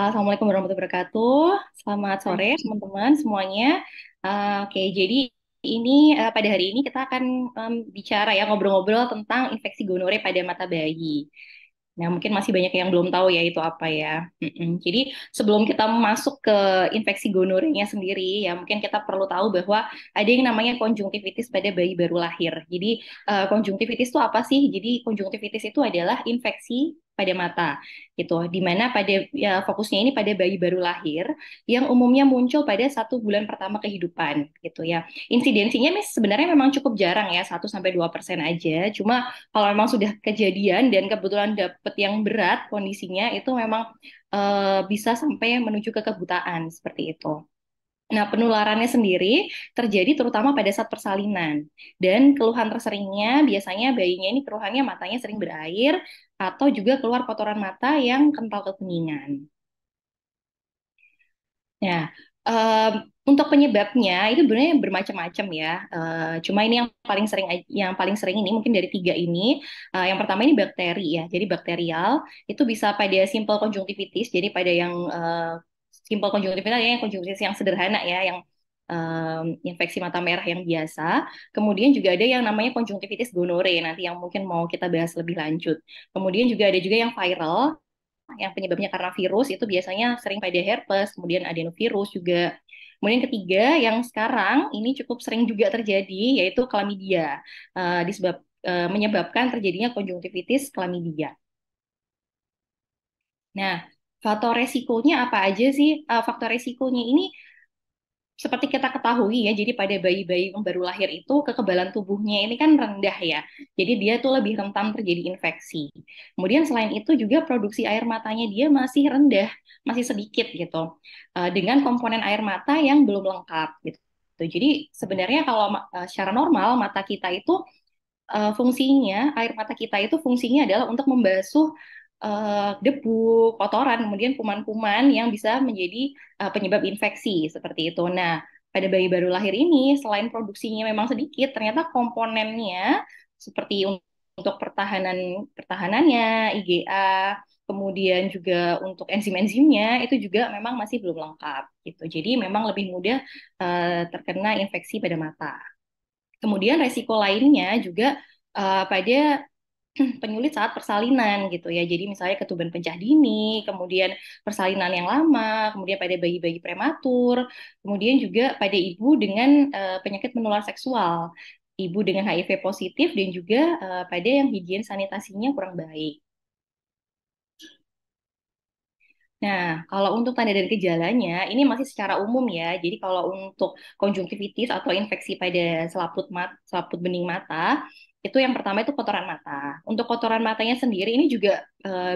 Assalamualaikum warahmatullahi wabarakatuh. Selamat sore, Baik. teman-teman semuanya. Oke, jadi ini pada hari ini kita akan bicara ya ngobrol-ngobrol tentang infeksi gonore pada mata bayi. Nah, mungkin masih banyak yang belum tahu ya itu apa ya. Jadi sebelum kita masuk ke infeksi gonorenya sendiri, ya mungkin kita perlu tahu bahwa ada yang namanya konjungtivitis pada bayi baru lahir. Jadi konjungtivitis itu apa sih? Jadi konjungtivitis itu adalah infeksi pada mata, gitu. Di mana pada ya, fokusnya ini pada bayi baru lahir yang umumnya muncul pada 1 bulan pertama kehidupan, gitu ya. Insidensinya sebenarnya memang cukup jarang ya, 1-2% aja. Cuma kalau memang sudah kejadian dan kebetulan dapet yang berat kondisinya itu memang bisa sampai menuju ke kebutaan seperti itu. Nah, penularannya sendiri terjadi terutama pada saat persalinan. Dan keluhan terseringnya biasanya bayinya ini keluhannya matanya sering berair atau juga keluar kotoran mata yang kental kekuningan. Nah, em, untuk penyebabnya itu sebenarnya bermacam-macam ya. Cuma ini yang paling sering ini mungkin dari tiga ini. Yang pertama ini bakteri ya. Jadi bakterial itu bisa pada simple conjunctivitis. Jadi pada yang simple conjunctivitis ya, yang conjunctivitis yang sederhana ya, yang infeksi mata merah yang biasa. Kemudian juga ada yang namanya conjunctivitis gonore nanti yang mungkin mau kita bahas lebih lanjut. Kemudian juga ada juga yang viral yang penyebabnya karena virus itu biasanya sering pada herpes, kemudian adenovirus juga. Kemudian ketiga yang sekarang ini cukup sering juga terjadi yaitu chlamydia, menyebabkan terjadinya konjungtivitis chlamydia. Nah, faktor resikonya apa aja sih? Faktor resikonya ini seperti kita ketahui ya, jadi pada bayi-bayi yang baru lahir itu kekebalan tubuhnya ini kan rendah ya. Jadi dia tuh lebih rentan terjadi infeksi. Kemudian selain itu juga produksi air matanya dia masih rendah, masih sedikit gitu. Dengan komponen air mata yang belum lengkap gitu. Jadi sebenarnya kalau secara normal mata kita itu fungsinya air mata kita itu fungsinya adalah untuk membasuh debu, kotoran, kemudian kuman-kuman yang bisa menjadi penyebab infeksi seperti itu. Nah, pada bayi baru lahir ini selain produksinya memang sedikit, ternyata komponennya seperti untuk pertahanannya, IgA, kemudian juga untuk enzim-enzimnya itu juga memang masih belum lengkap gitu. Jadi memang lebih mudah terkena infeksi pada mata. Kemudian resiko lainnya juga pada penyulit saat persalinan gitu ya. Jadi misalnya ketuban pencah dini, kemudian persalinan yang lama, kemudian pada bayi-bayi prematur, kemudian juga pada ibu dengan penyakit menular seksual, ibu dengan HIV positif dan juga pada yang higien sanitasinya kurang baik. Nah, kalau untuk tanda dan gejalanya, ini masih secara umum ya. Jadi kalau untuk konjungtivitis atau infeksi pada selaput bening mata, itu yang pertama itu kotoran mata. Untuk kotoran matanya sendiri ini juga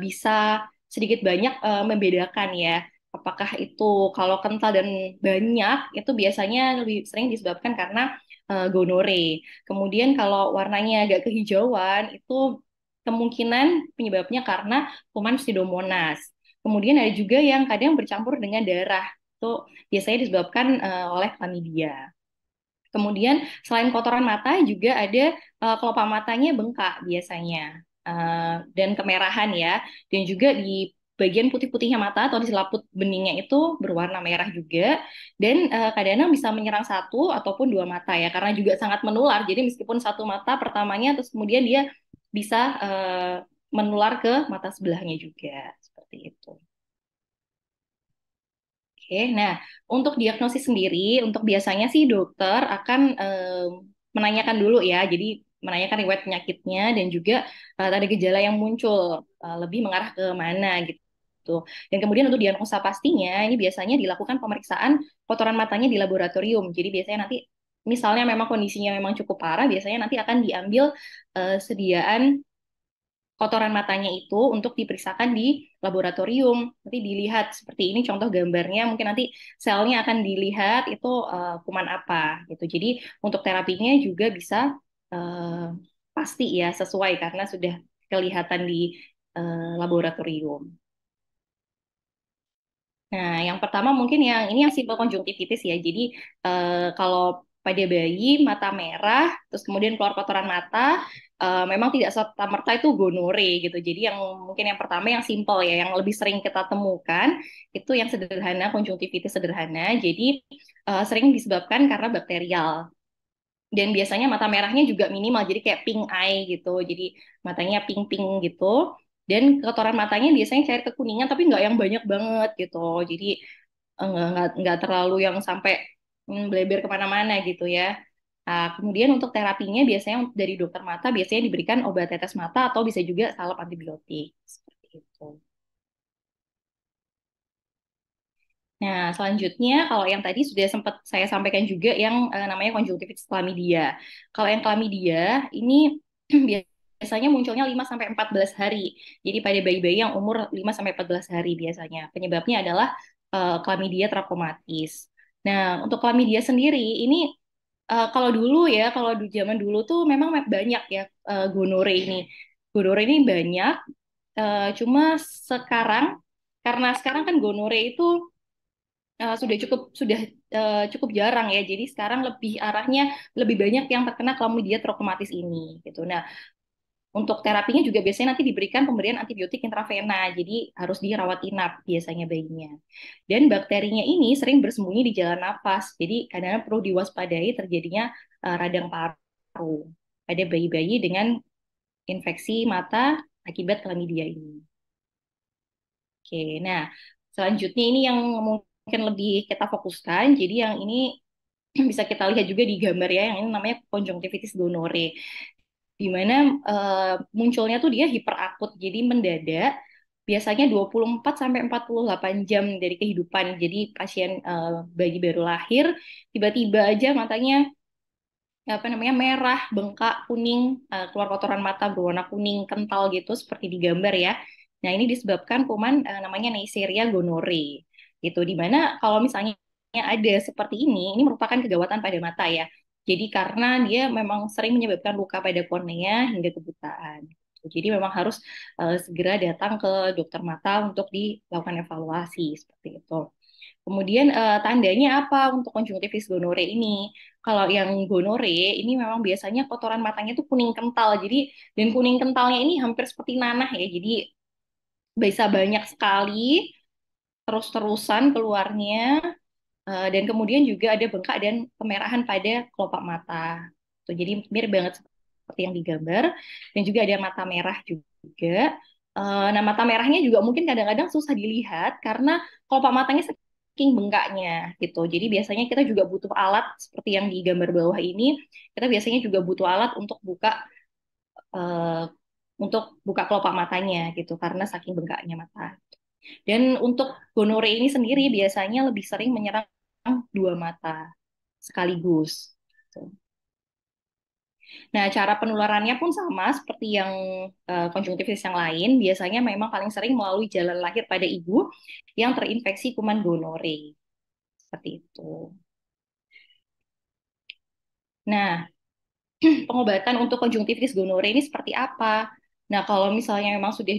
bisa sedikit banyak membedakan ya. Apakah itu kalau kental dan banyak, itu biasanya lebih sering disebabkan karena gonore. Kemudian kalau warnanya agak kehijauan, itu kemungkinan penyebabnya karena kuman Pseudomonas. Kemudian ada juga yang kadang bercampur dengan darah. Itu biasanya disebabkan oleh chlamydia. Kemudian selain kotoran mata juga ada kelopak matanya bengkak biasanya. Dan kemerahan ya. Dan juga di bagian putih-putihnya mata atau di selaput beningnya itu berwarna merah juga. Dan kadang-kadang bisa menyerang satu ataupun dua mata ya. Karena juga sangat menular. Jadi meskipun satu mata pertamanya terus kemudian dia bisa menular ke mata sebelahnya juga. Seperti itu. Oke, nah untuk diagnosis sendiri, untuk biasanya sih dokter akan menanyakan dulu ya, jadi menanyakan riwayat penyakitnya dan juga tanda gejala yang muncul lebih mengarah ke mana gitu. Dan kemudian untuk diagnosa pastinya, ini biasanya dilakukan pemeriksaan kotoran matanya di laboratorium. Jadi biasanya nanti misalnya memang kondisinya memang cukup parah, biasanya nanti akan diambil sediaan kotoran matanya itu untuk diperiksakan di laboratorium. Nanti dilihat seperti ini contoh gambarnya, mungkin nanti selnya akan dilihat itu kuman apa gitu. Jadi untuk terapinya juga bisa eh, pasti ya sesuai karena sudah kelihatan di laboratorium. Nah, yang pertama mungkin yang ini yang simple konjungtivitis ya. Jadi kalau pada bayi, mata merah, terus kemudian keluar kotoran mata, memang tidak serta-merta itu gonore gitu. Jadi yang mungkin yang pertama yang simple ya, yang lebih sering kita temukan itu yang sederhana, konjungtivitis sederhana. Jadi sering disebabkan karena bakterial. Dan biasanya mata merahnya juga minimal, jadi kayak pink eye gitu. Jadi matanya pink-pink gitu. Dan kotoran matanya biasanya cair kekuningan, tapi nggak yang banyak banget gitu. Jadi nggak terlalu yang sampai bleber kemana-mana gitu ya. Nah, kemudian untuk terapinya biasanya dari dokter mata biasanya diberikan obat tetes mata atau bisa juga salep antibiotik seperti itu. Nah, selanjutnya kalau yang tadi sudah sempat saya sampaikan juga yang namanya konjungtivitis chlamydia. Kalau yang chlamydia ini biasanya munculnya 5 sampai 14 hari. Jadi pada bayi-bayi yang umur 5 sampai 14 hari biasanya. Penyebabnya adalah chlamydia trachomatis. Nah, untuk chlamydia sendiri ini kalau dulu ya, kalau di zaman dulu tuh memang banyak ya gonore ini. Gonore ini banyak, cuma sekarang karena sekarang kan gonore itu sudah cukup jarang ya. Jadi sekarang lebih arahnya lebih banyak yang terkena chlamydia trachomatis ini gitu. Nah, untuk terapinya juga biasanya nanti diberikan pemberian antibiotik intravena. Jadi harus dirawat inap biasanya bayinya. Dan bakterinya ini sering bersembunyi di jalan nafas. Jadi kadang-kadang perlu diwaspadai terjadinya radang paru pada bayi-bayi dengan infeksi mata akibat chlamydia ini. Oke, nah selanjutnya ini yang mungkin lebih kita fokuskan. Jadi yang ini bisa kita lihat juga di gambar ya, yang ini namanya konjungtivitis gonore, di mana munculnya tuh dia hiperakut, jadi mendadak, biasanya 24 sampai 48 jam dari kehidupan. Jadi pasien bayi baru lahir, tiba-tiba aja matanya apa namanya merah, bengkak, kuning, keluar kotoran mata berwarna kuning kental gitu seperti di gambar ya. Nah, ini disebabkan kuman namanya Neisseria gonorrhoeae. Gitu. Di mana kalau misalnya ada seperti ini merupakan kegawatan pada mata ya. Jadi karena dia memang sering menyebabkan luka pada kornea hingga kebutaan. Jadi memang harus segera datang ke dokter mata untuk dilakukan evaluasi seperti itu. Kemudian tandanya apa untuk konjungtivis gonore ini? Kalau yang gonore ini memang biasanya kotoran matanya itu kuning kental. Jadi dan kuning kentalnya ini hampir seperti nanah ya. Jadi bisa banyak sekali terus-terusan keluarnya. Dan kemudian juga ada bengkak dan kemerahan pada kelopak mata. Tuh, jadi mirip banget seperti yang digambar. Dan juga ada mata merah juga. Nah, mata merahnya juga mungkin kadang-kadang susah dilihat karena kelopak matanya saking bengkaknya gitu. Jadi biasanya kita juga butuh alat seperti yang di gambar bawah ini. Kita biasanya juga butuh alat eh, untuk buka kelopak matanya gitu karena saking bengkaknya mata. Dan untuk gonore ini sendiri biasanya lebih sering menyerang dua mata sekaligus. Nah, cara penularannya pun sama seperti yang konjungtivitis yang lain. Biasanya memang paling sering melalui jalan lahir pada ibu yang terinfeksi kuman gonore. Seperti itu. Nah, pengobatan untuk konjungtivitis gonore ini seperti apa? Nah, kalau misalnya memang sudah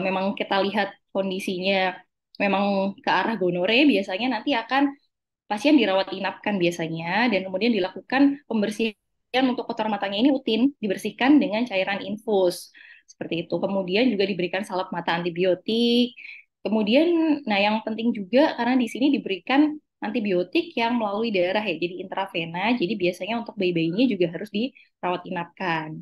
memang kita lihat kondisinya memang ke arah gonore, biasanya nanti akan pasien dirawat inapkan biasanya dan kemudian dilakukan pembersihan untuk kotoran matanya ini rutin dibersihkan dengan cairan infus seperti itu. Kemudian juga diberikan salep mata antibiotik. Kemudian, nah yang penting juga karena di sini diberikan antibiotik yang melalui darah ya, jadi intravena. Jadi biasanya untuk bayi-bayinya juga harus dirawat inapkan.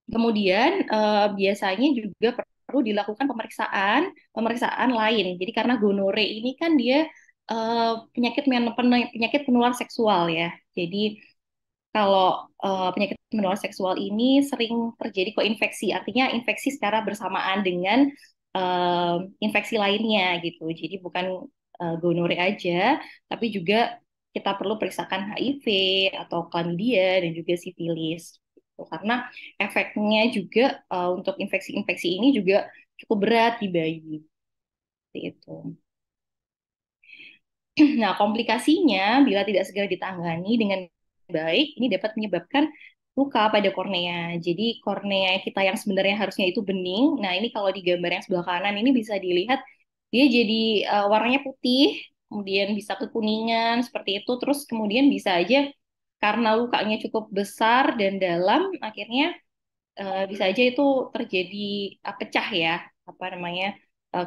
Kemudian biasanya juga perlu dilakukan pemeriksaan lain. Jadi karena gonore ini kan dia penyakit penular seksual ya. Jadi kalau penyakit menular seksual ini sering terjadi koinfeksi, artinya infeksi secara bersamaan dengan infeksi lainnya gitu. Jadi bukan gonore aja, tapi juga kita perlu periksakan HIV atau chlamydia dan juga sifilis. Gitu. Karena efeknya juga untuk infeksi-infeksi ini juga cukup berat di bayi. Seperti itu. Nah, komplikasinya bila tidak segera ditangani dengan baik, ini dapat menyebabkan luka pada kornea. Jadi kornea kita yang sebenarnya harusnya itu bening, nah ini kalau di gambar yang sebelah kanan ini bisa dilihat dia jadi warnanya putih, kemudian bisa kekuningan seperti itu, terus kemudian bisa aja karena lukanya cukup besar dan dalam, akhirnya bisa aja itu terjadi pecah ya, apa namanya,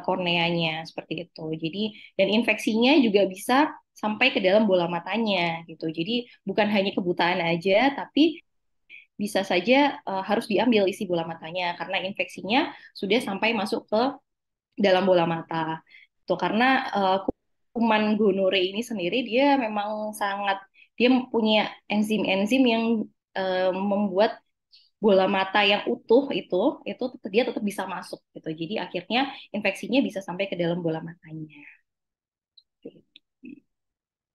korneanya seperti itu. Jadi dan infeksinya juga bisa sampai ke dalam bola matanya gitu. Jadi bukan hanya kebutaan aja, tapi bisa saja harus diambil isi bola matanya karena infeksinya sudah sampai masuk ke dalam bola mata. Itu karena kuman gonore ini sendiri dia memang sangat, dia punya enzim-enzim yang membuat bola mata yang utuh itu dia tetap bisa masuk gitu. Jadi akhirnya infeksinya bisa sampai ke dalam bola matanya.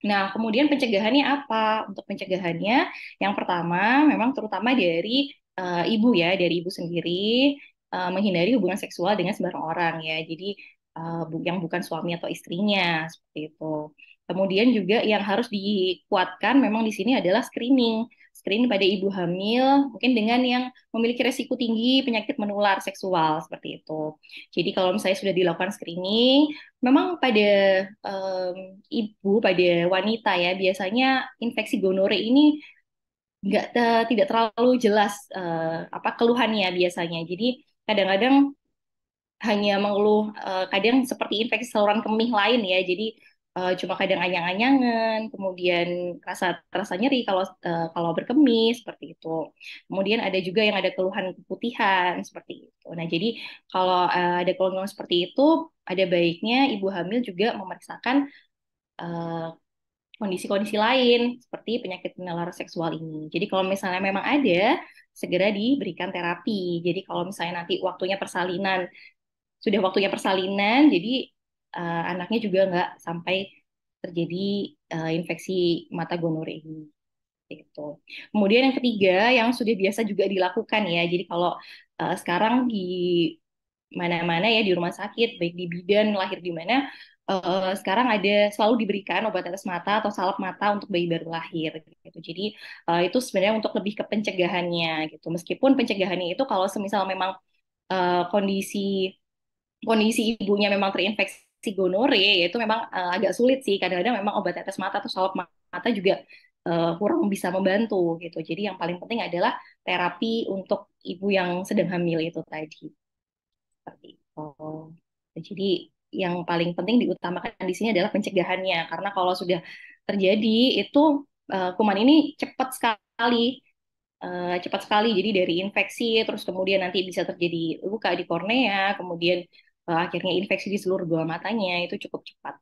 Nah, kemudian pencegahannya apa? Untuk pencegahannya, yang pertama memang terutama dari ibu ya, dari ibu sendiri menghindari hubungan seksual dengan sembarang orang ya. Jadi yang bukan suami atau istrinya seperti itu. Kemudian juga yang harus dikuatkan memang di sini adalah screening. Screening pada ibu hamil, mungkin dengan yang memiliki resiko tinggi penyakit menular seksual seperti itu. Jadi kalau misalnya sudah dilakukan screening, memang pada ibu, pada wanita ya, biasanya infeksi gonore ini tidak terlalu jelas keluhannya biasanya. Jadi kadang-kadang hanya mengeluh kadang seperti infeksi saluran kemih lain ya. Jadi cuma kadang anyang-anyangan, kemudian rasa rasa nyeri kalau berkemih seperti itu. Kemudian ada juga yang ada keluhan keputihan seperti itu. Nah, jadi kalau ada keluhan seperti itu, ada baiknya ibu hamil juga memeriksakan eh, kondisi-kondisi lain seperti penyakit menular seksual ini. Jadi kalau misalnya memang ada, segera diberikan terapi. Jadi kalau misalnya nanti sudah waktunya persalinan, jadi anaknya juga nggak sampai terjadi infeksi mata gonore ini. Gitu. Kemudian yang ketiga yang sudah biasa juga dilakukan ya. Jadi kalau sekarang di mana-mana ya di rumah sakit, baik di bidan, lahir di mana, sekarang ada selalu diberikan obat tetes mata atau salep mata untuk bayi baru lahir gitu. Jadi itu sebenarnya untuk lebih ke pencegahannya gitu. Meskipun pencegahannya itu kalau semisal memang kondisi kondisi ibunya memang terinfeksi gonore, ya itu memang agak sulit sih. Kadang-kadang memang obat tetes mata atau salep mata juga kurang bisa membantu gitu. Jadi yang paling penting adalah terapi untuk ibu yang sedang hamil itu tadi. Seperti itu. Jadi yang paling penting diutamakan di sini adalah pencegahannya. Karena kalau sudah terjadi itu kuman ini cepat sekali. Jadi dari infeksi, terus kemudian nanti bisa terjadi luka di kornea, kemudian akhirnya infeksi di seluruh dua matanya itu cukup cepat.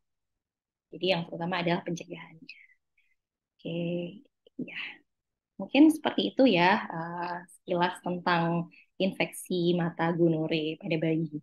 Jadi yang pertama adalah pencegahan. Oke, ya mungkin seperti itu ya sekilas tentang infeksi mata gonore pada bayi.